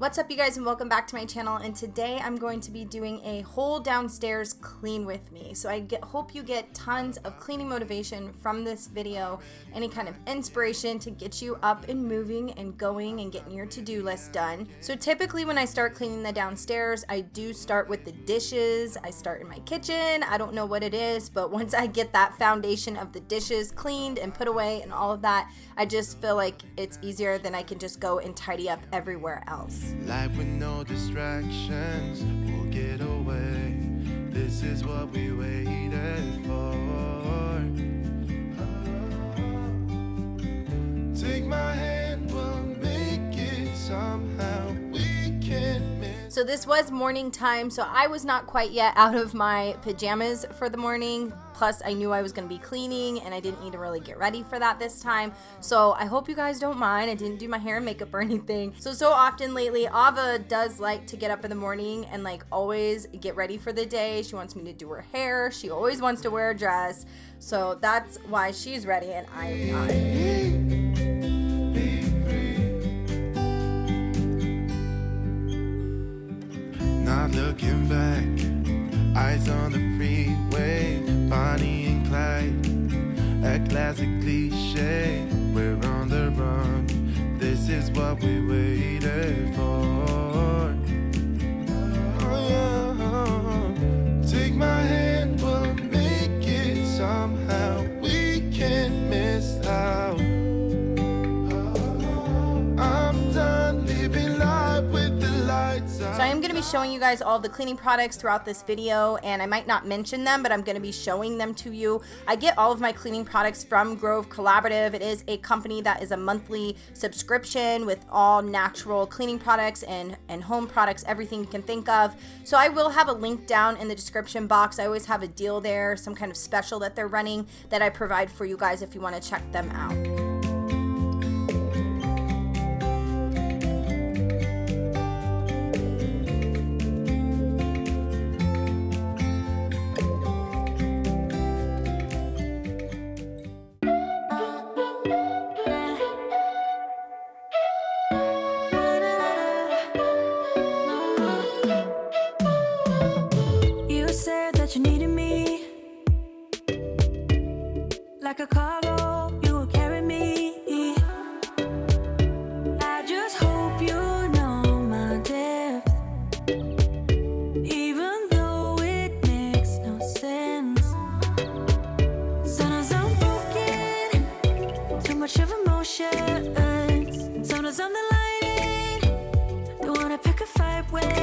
What's up, you guys, and welcome back to my channel. And today I'm going to be doing a whole downstairs clean with me. So hope you get tons of cleaning motivation from this video, any kind of inspiration to get you up and moving and going and getting your to-do list done. So typically when I start cleaning the downstairs, I do start with the dishes. I start in my kitchen. I don't know what it is, but once I get that foundation of the dishes cleaned and put away and all of that, I just feel like it's easier than I can just go and tidy up everywhere else. Life with no distractions, we'll get away. This is what we waited for. Take my hand, we'll make it somehow. We can't miss. So this was morning time, so I was not quite yet out of my pajamas for the morning. Plus, I knew I was going to be cleaning, and I didn't need to really get ready for that this time. So I hope you guys don't mind. I didn't do my hair and makeup or anything. So often lately, Ava does like to get up in the morning and like always get ready for the day. She wants me to do her hair. She always wants to wear a dress. So that's why she's ready and I am not. Not looking back, eyes on the freeway, Bonnie and Clyde, a classic cliche. We're on the run, this is what we waited for. Oh yeah, take my hand, we'll make it somehow. We can't miss out. I'm done living life with the lights out. So I am going to be showing you guys all the cleaning products throughout this video, and I might not mention them, but I'm going to be showing them to you. I get all of my cleaning products from Grove Collaborative. It is a company that is a monthly subscription with all natural cleaning products and home products, everything you can think of. So I will have a link down in the description box. I always have a deal there, some kind of special that they're running that I provide for you guys if you want to check them out. You needed me like a cargo, you will carry me. I just hope you know my depth, even though it makes no sense. Sometimes I'm broken, too much of emotion. Sometimes I'm the lightning, don't wanna pick a fight with.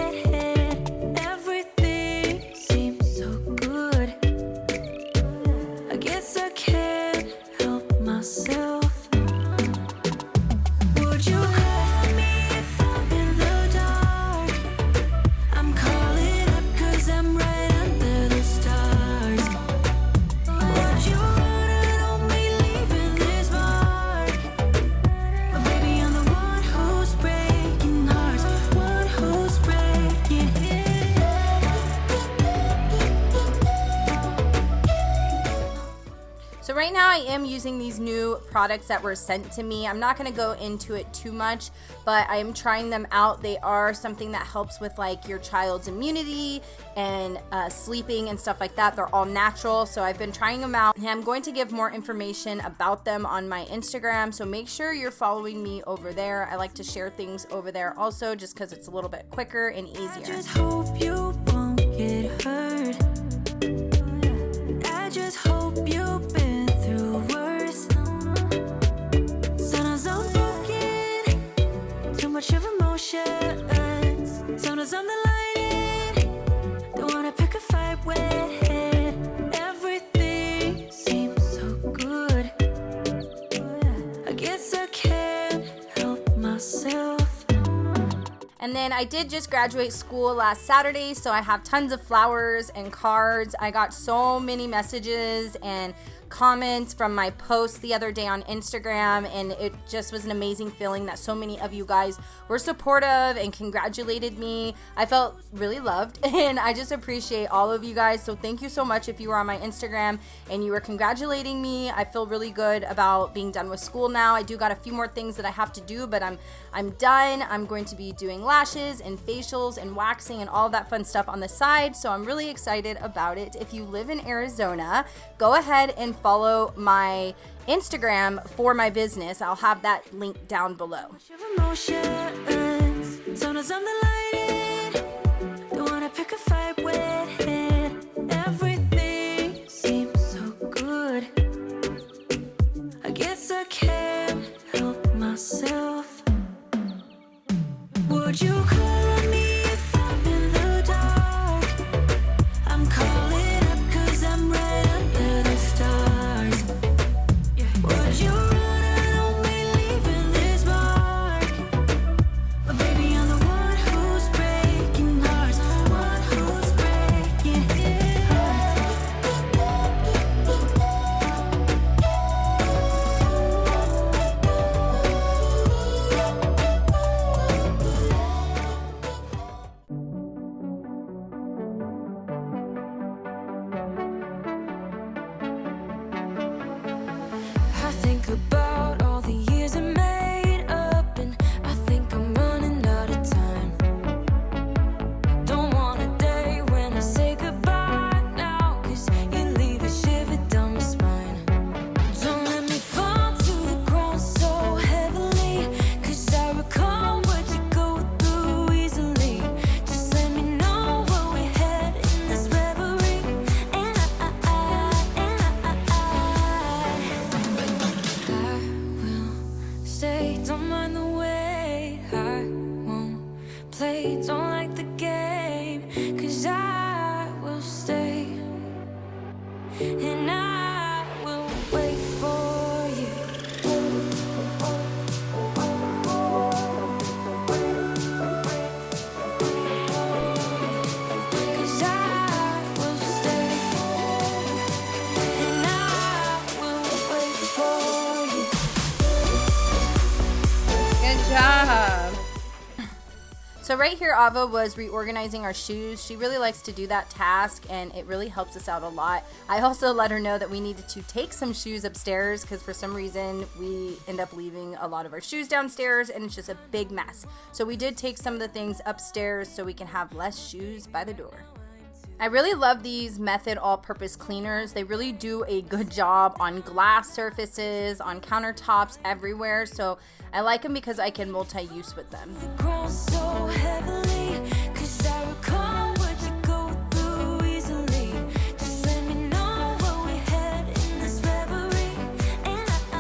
So right now I am using these new products that were sent to me. I'm not going to go into it too much, but I am trying them out. They are something that helps with like your child's immunity and sleeping and stuff like that. They're all natural, so I've been trying them out, and I'm going to give more information about them on my Instagram, so make sure you're following me over there. I like to share things over there also, just because it's a little bit quicker and easier. I just hope you won't get hurt. I just hope you've been through worse. Sometimes I'm broken, too much of emotions. Sometimes I'm the lightning, don't wanna pick a fight with. Everything seems so good, I guess I can't help myself. And then I did just graduate school last Saturday, so I have tons of flowers and cards. I got so many messages and comments from my post the other day on Instagram, and it just was an amazing feeling that so many of you guys were supportive and congratulated me. I felt really loved, and I just appreciate all of you guys. So thank you so much if you were on my Instagram and you were congratulating me. I feel really good about being done with school now. I do got a few more things that I have to do, but I'm done. I'm going to be doing lashes and facials and waxing and all that fun stuff on the side, so I'm really excited about it. If you live in Arizona, go ahead and follow my Instagram for my business. I'll have that link down below. Everything seems so good. I guess I can't help myself. Would you call me if I'm in the dark? I'm calling up 'cause I'm right under the stars. Would you run and only leaving this mark? But baby, I'm the one who's breaking hearts, one who's breaking hearts. I think about all the years I made up, and I think I'm running out of time. Don't want a day when I say goodbye now, 'cause you leave a shiver down my spine. Don't let me fall to the ground so heavily, 'cause I recall what you go through easily. Just let me know where we head in this reverie, and I will stay, don't mind the wait. I won't play, don't like the game, 'cause I will stay, and I will wait for you. 'Cause I will stay, and I will wait for you. Good job. So right here, Ava was reorganizing our shoes. She really likes to do that task, and it really helps us out a lot. I also let her know that we needed to take some shoes upstairs, because for some reason we end up leaving a lot of our shoes downstairs, and it's just a big mess. So we did take some of the things upstairs so we can have less shoes by the door. I really love these Method all-purpose cleaners. They really do a good job on glass surfaces, on countertops, everywhere. So I like them because I can multi-use with them. Ground so heavily, 'cause I recall what you go through easily. Just let me know where we head in this reverie, and I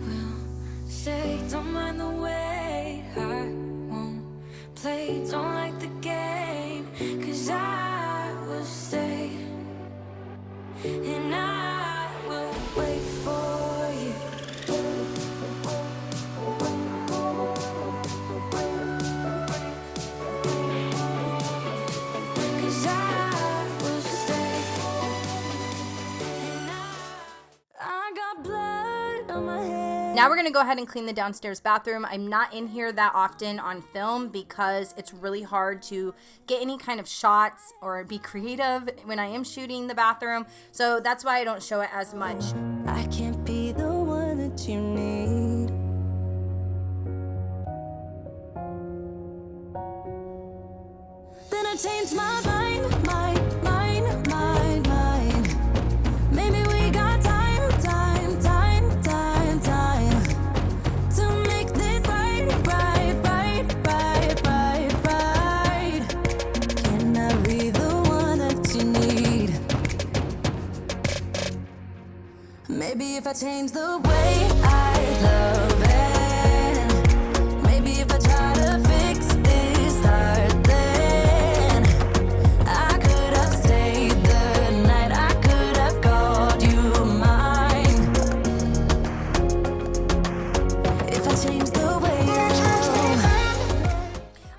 will stay, don't mind the wait. I won't play, don't like the game, 'cause I will stay, and I will wait for you. Now we're gonna go ahead and clean the downstairs bathroom. I'm not in here that often on film because it's really hard to get any kind of shots or be creative when I am shooting the bathroom. So that's why I don't show it as much. I can't be the one that you need. Then I changed my mind. Maybe we got time to make this right. Can I be the one that you need? Maybe if I change the way I love it, maybe if I try to fix this heart, then I could have stayed the night, I could have called you mine. If I change the way I love.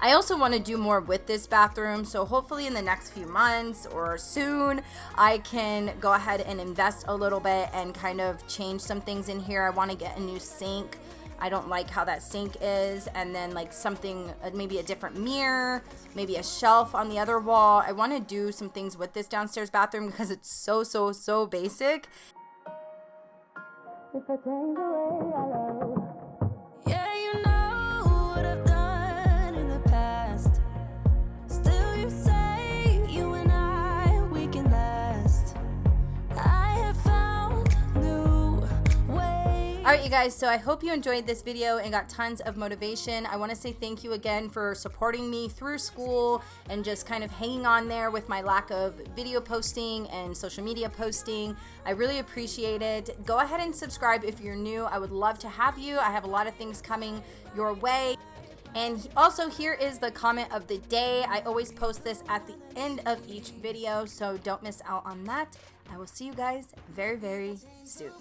I also want to do more with this bathroom, so hopefully in the next few months or soon I can go ahead and invest a little bit and kind of change some things in here. I want to get a new sink. I don't like how that sink is, and then like something, maybe a different mirror, maybe a shelf on the other wall. I want to do some things with this downstairs bathroom because it's so basic. Yeah, you know what I've done in the past. Still you say you and I, we can last. I have found new ways. Alright you guys, so I hope you enjoyed this video and got tons of motivation. I want to say thank you again for supporting me through school and just kind of hanging on there with my lack of video posting and social media posting. I really appreciate it. Go ahead and subscribe if you're new. I would love to have you. I have a lot of things coming your way. And also, here is the comment of the day. I always post this at the end of each video, so don't miss out on that. I will see you guys very soon.